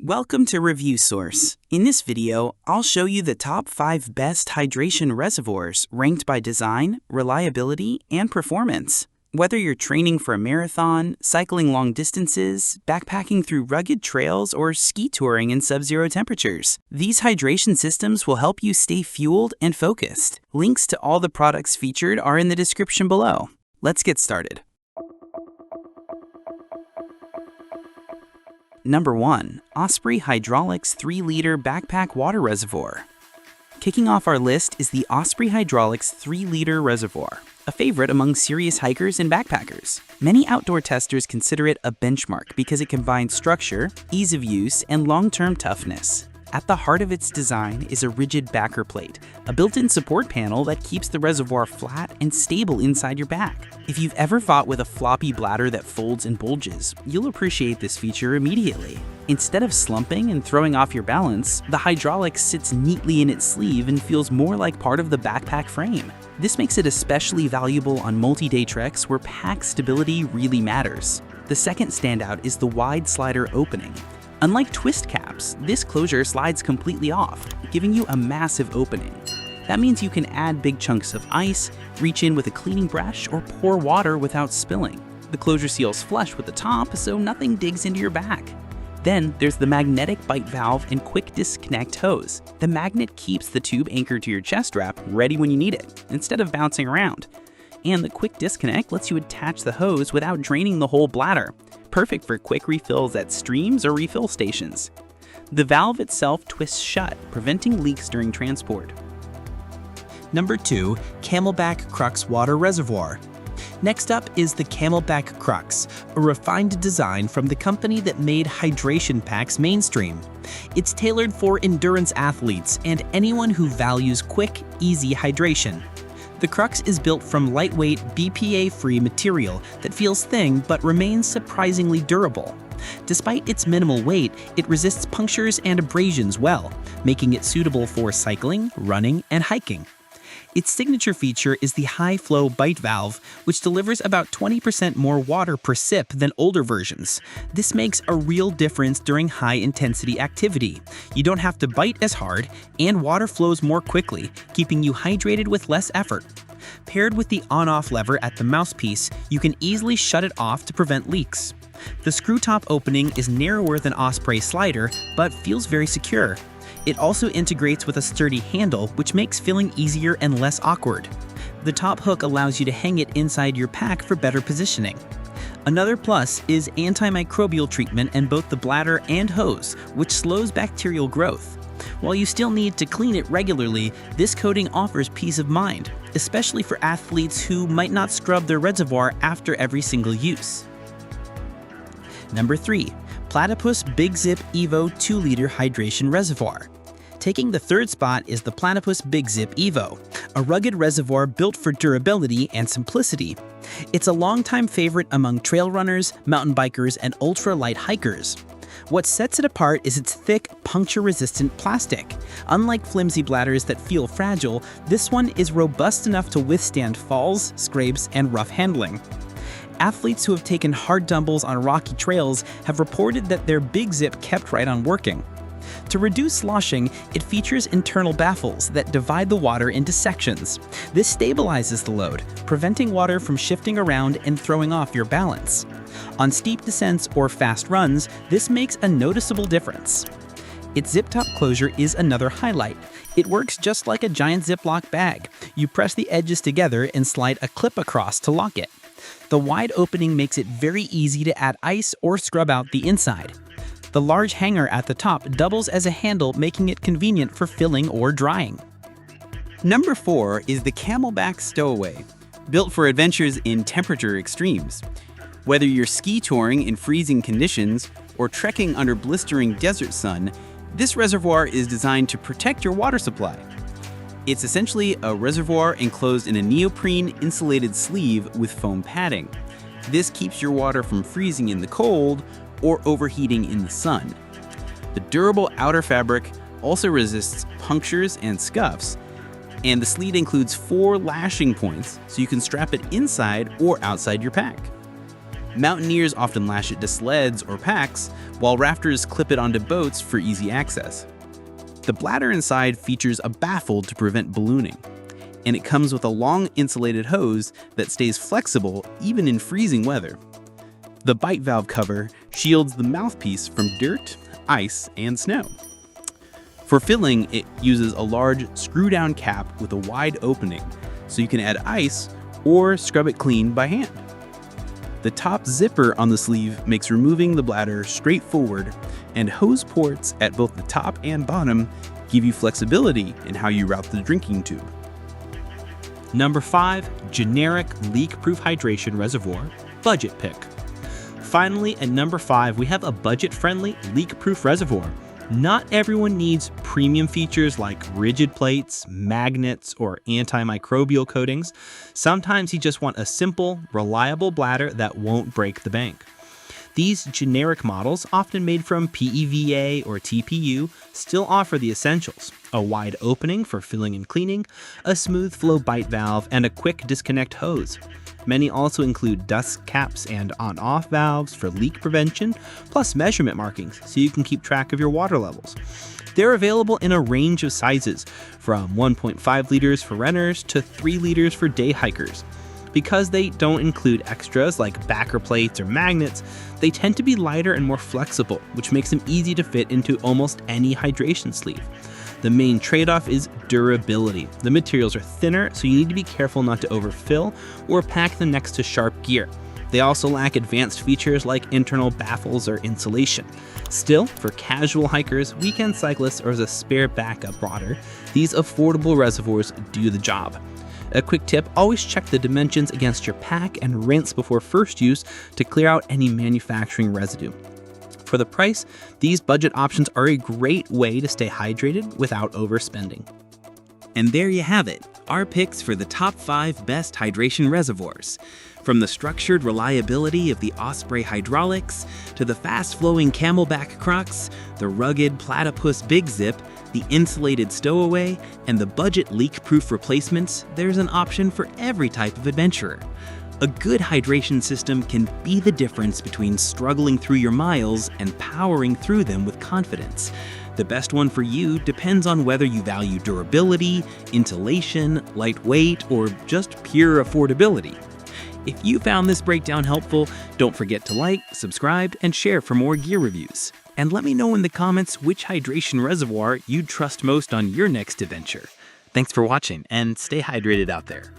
Welcome to Review Source. In this video, I'll show you the top 5 best hydration reservoirs ranked by design, reliability, and performance. Whether you're training for a marathon, cycling long distances, backpacking through rugged trails, or ski touring in sub-zero temperatures, these hydration systems will help you stay fueled and focused. Links to all the products featured are in the description below. Let's get started. Number 1. Osprey Hydraulics 3-liter Backpack Water Reservoir. Kicking off our list is the Osprey Hydraulics 3-liter Reservoir, a favorite among serious hikers and backpackers. Many outdoor testers consider it a benchmark because it combines structure, ease of use, and long-term toughness. At the heart of its design is a rigid backer plate, a built-in support panel that keeps the reservoir flat and stable inside your back. If you've ever fought with a floppy bladder that folds and bulges, you'll appreciate this feature immediately. Instead of slumping and throwing off your balance, the hydraulics sits neatly in its sleeve and feels more like part of the backpack frame. This makes it especially valuable on multi-day treks where pack stability really matters. The second standout is the wide slider opening. Unlike twist caps, this closure slides completely off, giving you a massive opening. That means you can add big chunks of ice, reach in with a cleaning brush, or pour water without spilling. The closure seals flush with the top, so nothing digs into your back. Then there's the magnetic bite valve and quick disconnect hose. The magnet keeps the tube anchored to your chest wrap ready when you need it, instead of bouncing around. And the quick disconnect lets you attach the hose without draining the whole bladder. Perfect for quick refills at streams or refill stations. The valve itself twists shut, preventing leaks during transport. Number 2. CamelBak Crux Water Reservoir. Next up is the CamelBak Crux, a refined design from the company that made hydration packs mainstream. It's tailored for endurance athletes and anyone who values quick, easy hydration. The Crux is built from lightweight, BPA-free material that feels thin but remains surprisingly durable. Despite its minimal weight, it resists punctures and abrasions well, making it suitable for cycling, running, and hiking. Its signature feature is the high-flow bite valve, which delivers about 20% more water per sip than older versions. This makes a real difference during high-intensity activity. You don't have to bite as hard, and water flows more quickly, keeping you hydrated with less effort. Paired with the on-off lever at the mouthpiece, you can easily shut it off to prevent leaks. The screw-top opening is narrower than Osprey slider, but feels very secure. It also integrates with a sturdy handle, which makes filling easier and less awkward. The top hook allows you to hang it inside your pack for better positioning. Another plus is antimicrobial treatment in both the bladder and hose, which slows bacterial growth. While you still need to clean it regularly, this coating offers peace of mind, especially for athletes who might not scrub their reservoir after every single use. Number 3. Platypus Big Zip Evo 2-liter Hydration Reservoir. Taking the third spot is the Platypus Big Zip Evo, a rugged reservoir built for durability and simplicity. It's a longtime favorite among trail runners, mountain bikers, and ultra-light hikers. What sets it apart is its thick, puncture-resistant plastic. Unlike flimsy bladders that feel fragile, this one is robust enough to withstand falls, scrapes, and rough handling. Athletes who have taken hard tumbles on rocky trails have reported that their Big Zip kept right on working. To reduce sloshing, it features internal baffles that divide the water into sections. This stabilizes the load, preventing water from shifting around and throwing off your balance. On steep descents or fast runs, this makes a noticeable difference. Its zip-top closure is another highlight. It works just like a giant Ziploc bag. You press the edges together and slide a clip across to lock it. The wide opening makes it very easy to add ice or scrub out the inside. The large hanger at the top doubles as a handle, making it convenient for filling or drying. Number 4 is the CamelBak Stoaway, built for adventures in temperature extremes. Whether you're ski touring in freezing conditions or trekking under blistering desert sun, this reservoir is designed to protect your water supply. It's essentially a reservoir enclosed in a neoprene insulated sleeve with foam padding. This keeps your water from freezing in the cold or overheating in the sun. The durable outer fabric also resists punctures and scuffs, and the sleeve includes 4 lashing points so you can strap it inside or outside your pack. Mountaineers often lash it to sleds or packs, while rafters clip it onto boats for easy access. The bladder inside features a baffle to prevent ballooning, and it comes with a long insulated hose that stays flexible even in freezing weather. The bite valve cover shields the mouthpiece from dirt, ice, and snow. For filling, it uses a large screw-down cap with a wide opening, so you can add ice or scrub it clean by hand. The top zipper on the sleeve makes removing the bladder straightforward, and hose ports at both the top and bottom give you flexibility in how you route the drinking tube. Number 5, generic leak-proof hydration reservoir, budget pick. Finally, at number 5, we have a budget-friendly leak-proof reservoir. Not everyone needs premium features like rigid plates, magnets, or antimicrobial coatings. Sometimes you just want a simple, reliable bladder that won't break the bank. These generic models, often made from PEVA or TPU, still offer the essentials: a wide opening for filling and cleaning, a smooth flow bite valve, and a quick disconnect hose. Many also include dust caps and on-off valves for leak prevention, plus measurement markings so you can keep track of your water levels. They're available in a range of sizes, from 1.5 liters for runners to 3 liters for day hikers. Because they don't include extras like backer plates or magnets, they tend to be lighter and more flexible, which makes them easy to fit into almost any hydration sleeve. The main trade-off is durability. The materials are thinner, so you need to be careful not to overfill or pack them next to sharp gear. They also lack advanced features like internal baffles or insulation. Still, for casual hikers, weekend cyclists, or as a spare backup water, these affordable reservoirs do the job. A quick tip: always check the dimensions against your pack and rinse before first use to clear out any manufacturing residue. For the price, these budget options are a great way to stay hydrated without overspending. And there you have it, our picks for the top 5 best hydration reservoirs. From the structured reliability of the Osprey hydraulics, to the fast-flowing CamelBak Crux, the rugged Platypus Big Zip, the insulated Stoaway, and the budget leak-proof replacements, there's an option for every type of adventurer. A good hydration system can be the difference between struggling through your miles and powering through them with confidence. The best one for you depends on whether you value durability, insulation, lightweight, or just pure affordability. If you found this breakdown helpful, don't forget to like, subscribe, and share for more gear reviews. And let me know in the comments which hydration reservoir you'd trust most on your next adventure. Thanks for watching, and stay hydrated out there.